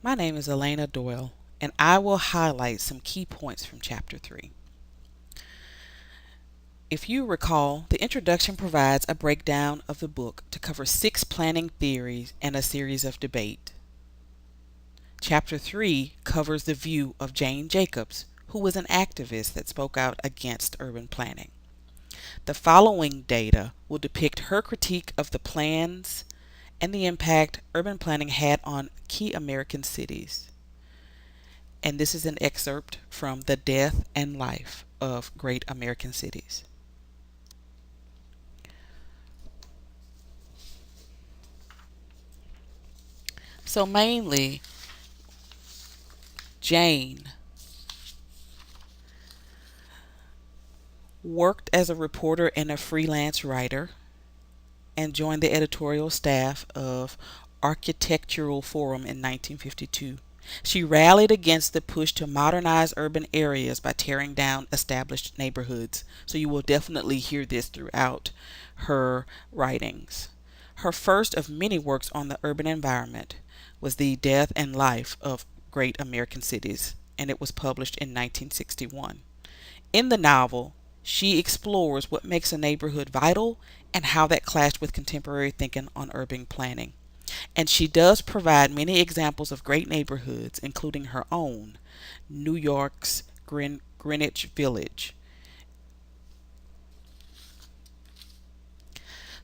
My name is Elena Doyle, and I will highlight some key points from Chapter 3. If you recall, the introduction provides a breakdown of the book to cover 6 planning theories and a series of debate. Chapter 3 covers the view of Jane Jacobs, who was an activist that spoke out against urban planning. The following data will depict her critique of the plans and the impact urban planning had on key American cities. And this is an excerpt from The Death and Life of Great American Cities. So mainly, Jane worked as a reporter and a freelance writer and joined the editorial staff of Architectural Forum in 1952. She rallied against the push to modernize urban areas by tearing down established neighborhoods. So you will definitely hear this throughout her writings. Her first of many works on the urban environment was The Death and Life of Great American Cities, and it was published in 1961. In the novel, she explores what makes a neighborhood vital and how that clashed with contemporary thinking on urban planning. And she does provide many examples of great neighborhoods, including her own, New York's Greenwich Village.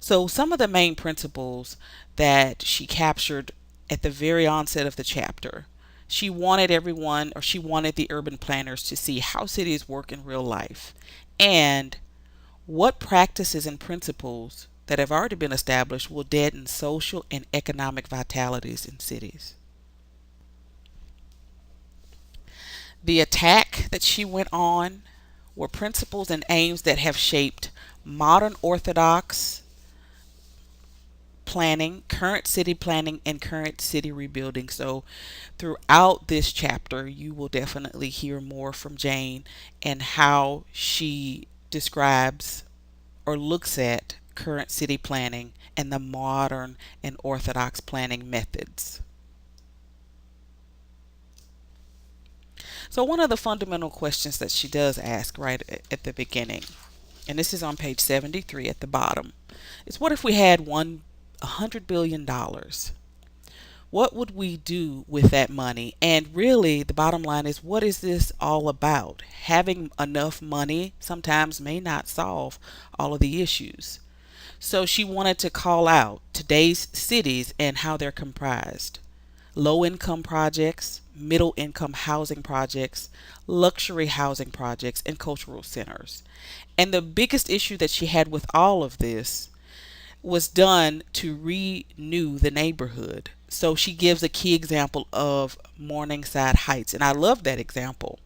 So, some of the main principles that she captured at the very onset of the chapter. She wanted the urban planners to see how cities work in real life and what practices and principles that have already been established will deaden social and economic vitalities in cities. The attack that she went on were principles and aims that have shaped modern orthodox planning, current city planning, and current city rebuilding. So, throughout this chapter, you will definitely hear more from Jane and how she describes or looks at current city planning and the modern and orthodox planning methods. So, one of the fundamental questions that she does ask right at the beginning, and this is on page 73 at the bottom, is what if we had $100 billion? What would we do with that money? And really, the bottom line is, what is this all about? Having enough money sometimes may not solve all of the issues. So she wanted to call out today's cities and how they're comprised: low income projects, middle income housing projects, luxury housing projects, and cultural centers. And the biggest issue that she had with all of this was done to renew the neighborhood. So she gives a key example of Morningside Heights, and I love that example.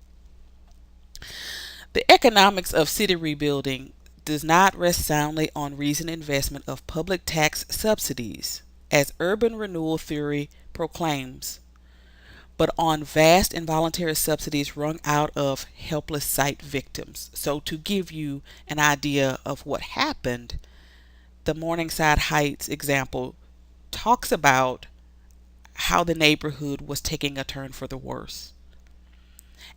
The economics of city rebuilding does not rest soundly on recent investment of public tax subsidies, as urban renewal theory proclaims, but on vast involuntary subsidies wrung out of helpless site victims. So, to give you an idea of what happened, the Morningside Heights example talks about how the neighborhood was taking a turn for the worse.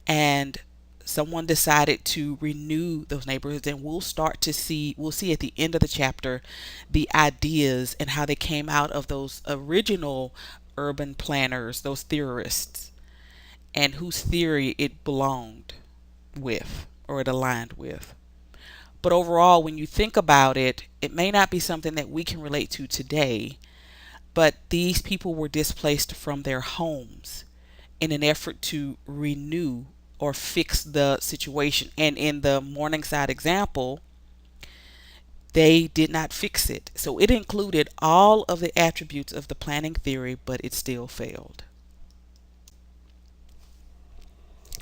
And someone decided to renew those neighborhoods, and we'll see at the end of the chapter the ideas and how they came out of those original urban planners, those theorists, and whose theory it belonged with or it aligned with. But overall, when you think about it, it may not be something that we can relate to today, but these people were displaced from their homes in an effort to renew or fix the situation. And in the Morningside example, they did not fix it. So it included all of the attributes of the planning theory, but it still failed.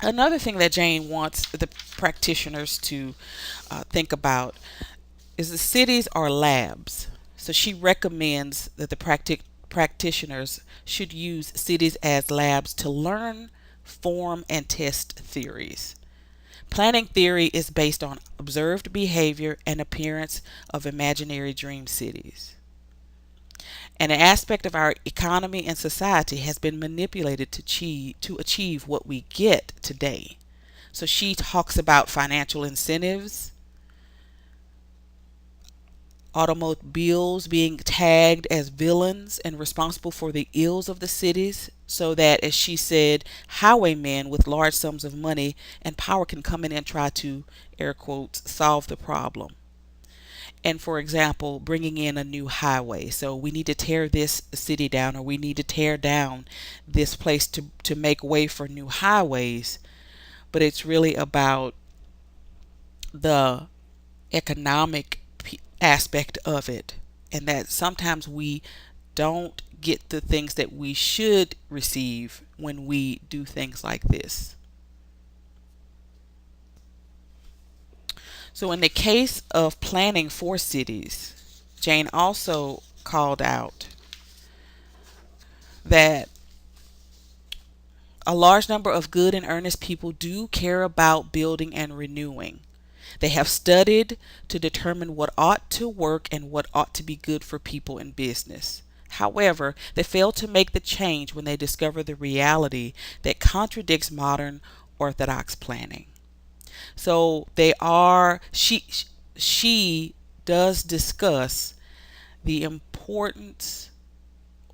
Another thing that Jane wants the practitioners to think about is the cities are labs. So she recommends that the practitioners should use cities as labs to learn, form, and test theories. Planning theory is based on observed behavior and appearance of imaginary dream cities. And an aspect of our economy and society has been manipulated to achieve what we get today. So she talks about financial incentives, automobiles being tagged as villains and responsible for the ills of the cities, so that, as she said, highwaymen with large sums of money and power can come in and try to, air quotes, solve the problem. And for example, bringing in a new highway. So we need to tear this city down, or we need to tear down this place to make way for new highways. But it's really about the economic aspect of it, and that sometimes we don't get the things that we should receive when we do things like this. So, in the case of planning for cities, Jane also called out that a large number of good and earnest people do care about building and renewing. They have studied to determine what ought to work and what ought to be good for people in business. However, they fail to make the change when they discover the reality that contradicts modern orthodox planning. So they are she does discuss the importance,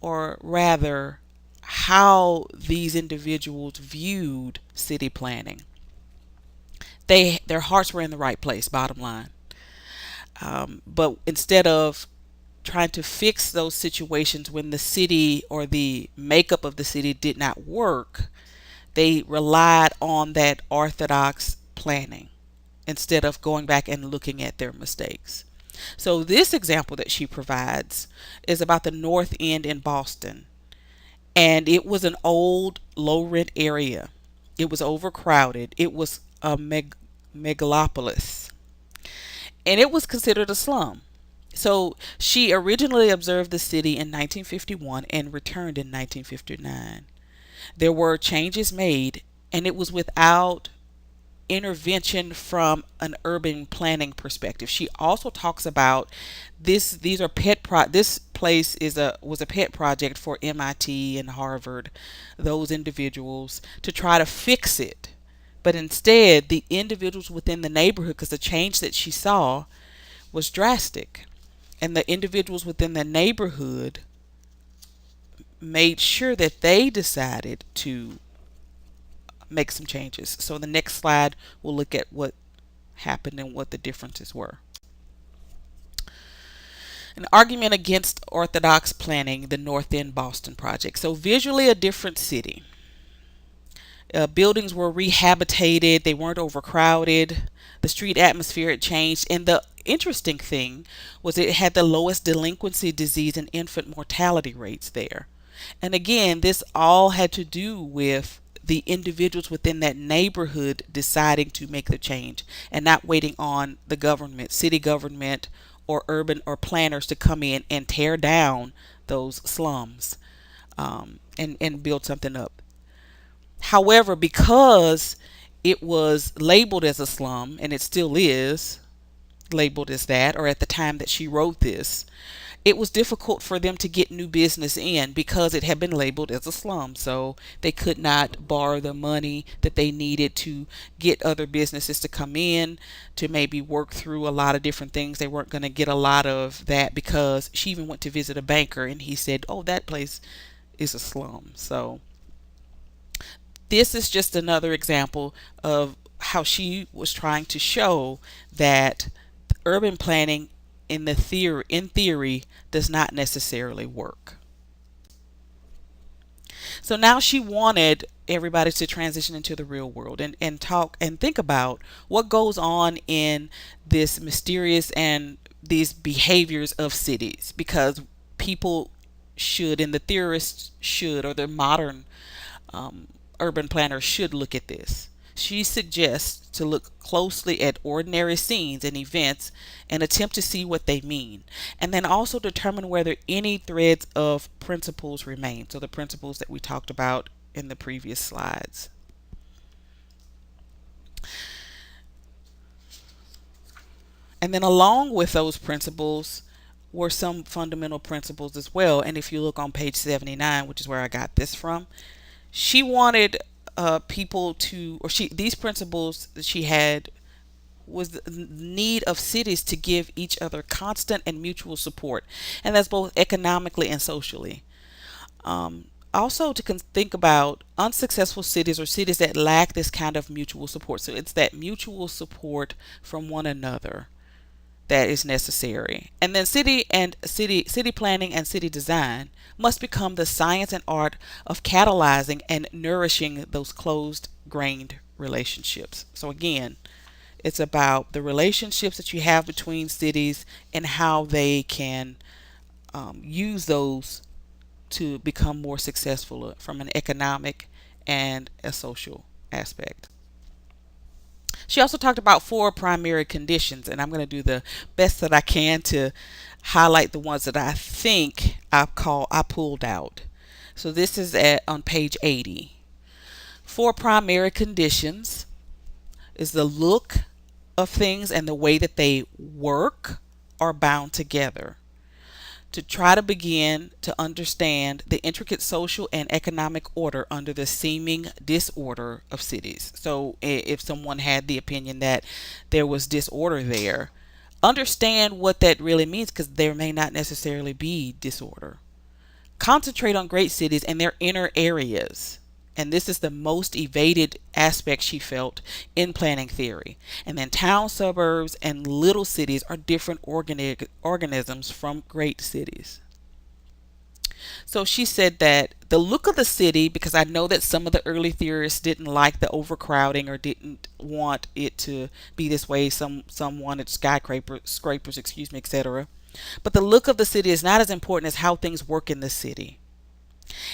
or rather how these individuals viewed city planning. Their hearts were in the right place, bottom line. But instead of trying to fix those situations when the city or the makeup of the city did not work, they relied on that orthodox planning instead of going back and looking at their mistakes. So this example that she provides is about the North End in Boston, and it was an old low rent area. It was overcrowded. It was a megalopolis, and it was considered a slum. So she originally observed the city in 1951 and returned in 1959. There were changes made, and it was without intervention from an urban planning perspective. She also talks about this. These are this place was a pet project for MIT and Harvard, those individuals, to try to fix it. But instead, the individuals within the neighborhood, because the change that she saw was drastic, and the individuals within the neighborhood made sure that they decided to make some changes. So the next slide, we'll look at what happened and what the differences were. An argument against orthodox planning, the North End Boston project. So visually a different city. Buildings were rehabilitated, they weren't overcrowded, the street atmosphere had changed, and the interesting thing was it had the lowest delinquency, disease, and infant mortality rates there. And again, this all had to do with the individuals within that neighborhood deciding to make the change and not waiting on the government, city government, or urban or planners to come in and tear down those slums, and build something up. However, because it was labeled as a slum, and it still is labeled as that, or at the time that she wrote this, it was difficult for them to get new business in because it had been labeled as a slum. So they could not borrow the money that they needed to get other businesses to come in to maybe work through a lot of different things. They weren't going to get a lot of that because she even went to visit a banker and he said, "Oh, that place is a slum." So this is just another example of how she was trying to show that urban planning in theory does not necessarily work. So now she wanted everybody to transition into the real world and talk and think about what goes on in this mysterious and these behaviors of cities, because people should, and the theorists should, or the modern urban planners should look at this. She suggests to look closely at ordinary scenes and events and attempt to see what they mean, and then also determine whether any threads of principles remain. So the principles that we talked about in the previous slides. And then along with those principles, were some fundamental principles as well. And if you look on page 79, which is where I got this from, she wanted people to, or she, these principles that she had was the need of cities to give each other constant and mutual support, and that's both economically and socially. Also, to think about unsuccessful cities or cities that lack this kind of mutual support. So it's that mutual support from one another that is necessary. And then city planning and city design must become the science and art of catalyzing and nourishing those closed grained relationships. So again, it's about the relationships that you have between cities and how they can use those to become more successful from an economic and a social aspect. She also talked about four primary conditions, and I'm going to do the best that I can to highlight the ones that I think I pulled out. So this is on page 80. Four primary conditions is the look of things and the way that they work are bound together. To try to begin to understand the intricate social and economic order under the seeming disorder of cities. So if someone had the opinion that there was disorder there, understand what that really means, because there may not necessarily be disorder. Concentrate on great cities and their inner areas. And this is the most evaded aspect she felt in planning theory. And then town, suburbs, and little cities are different organisms from great cities. So she said that the look of the city, because I know that some of the early theorists didn't like the overcrowding or didn't want it to be this way. Some wanted skyscrapers, etc. But the look of the city is not as important as how things work in the city.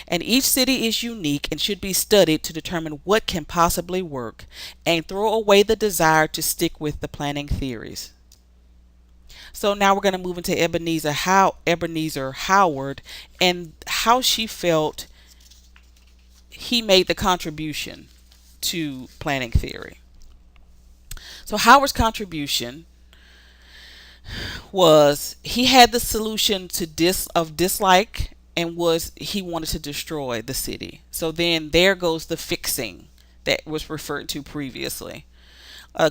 And each city is unique and should be studied to determine what can possibly work, and throw away the desire to stick with the planning theories. So now we're going to move into Ebenezer Howard and how she felt he made the contribution to planning theory. So Howard's contribution was he had the solution to dislike, and was he wanted to destroy the city. So then there goes the fixing that was referred to previously.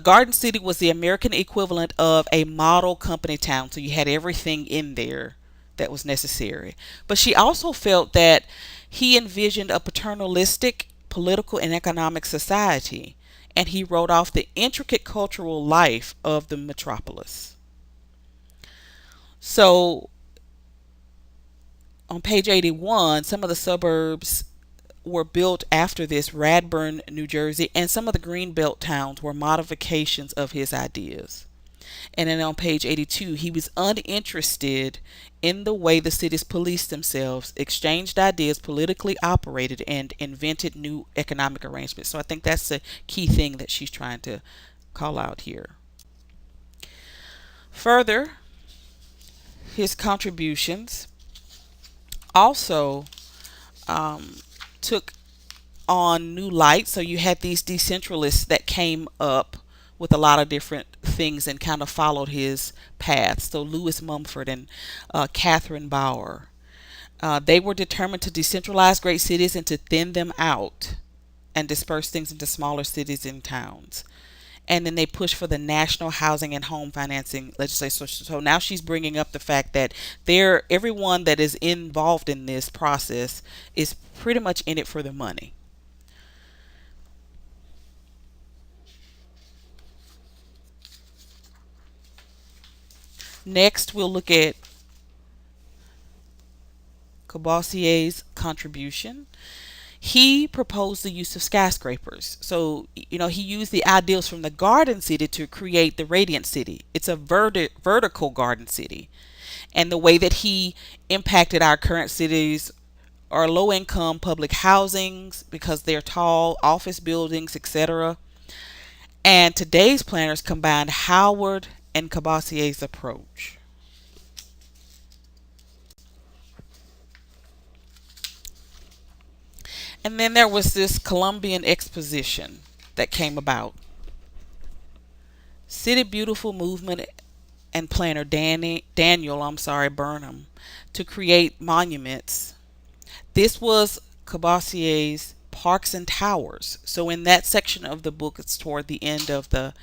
Garden City was the American equivalent of a model company town, so you had everything in there that was necessary. But she also felt that he envisioned a paternalistic political and economic society, and he wrote off the intricate cultural life of the metropolis. So on page 81, some of the suburbs were built after this: Radburn, New Jersey, and some of the Greenbelt towns were modifications of his ideas. And then on page 82, he was uninterested in the way the cities policed themselves, exchanged ideas, politically operated, and invented new economic arrangements. So I think that's the key thing that she's trying to call out here. Further, his contributions also took on new light. So you had these decentralists that came up with a lot of different things and kind of followed his path. So Lewis Mumford and Catherine Bauer. They were determined to decentralize great cities and to thin them out and disperse things into smaller cities and towns. And then they pushed for the national housing and home financing legislation. So now she's bringing up the fact that everyone that is involved in this process is pretty much in it for the money. Next, we'll look at Corbusier's contribution. He proposed the use of skyscrapers. So, he used the ideals from the Garden City to create the Radiant City. It's a vertical Garden City. And the way that he impacted our current cities are low-income public housings because they're tall, office buildings, etc. And today's planners combined Howard and Corbusier's approach. And then there was this Columbian Exposition that came about. City Beautiful movement and planner Daniel Burnham to create monuments. This was Corbusier's Parks and Towers. So in that section of the book, it's toward the end of the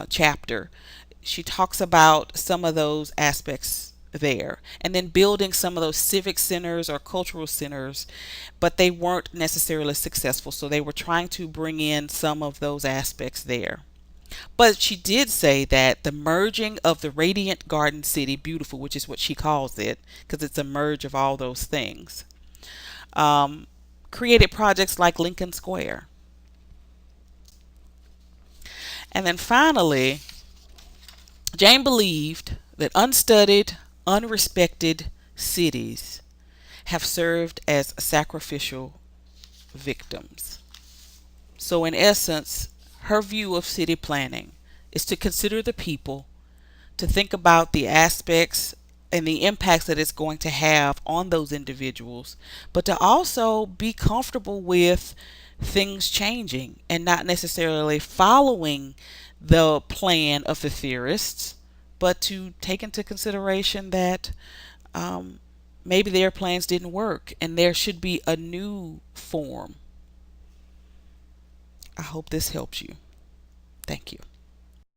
chapter, she talks about some of those aspects there, and then building some of those civic centers or cultural centers, but they weren't necessarily successful. So they were trying to bring in some of those aspects there. But she did say that the merging of the Radiant Garden City Beautiful, which is what she calls it, because it's a merge of all those things, um, created projects like Lincoln Square. And then finally, Jane believed that unstudied, unrespected cities have served as sacrificial victims. So, in essence, her view of city planning is to consider the people, to think about the aspects and the impacts that it's going to have on those individuals, but to also be comfortable with things changing and not necessarily following the plan of the theorists, but to take into consideration that um, maybe their plans didn't work and there should be a new form. I hope this helps you. Thank you.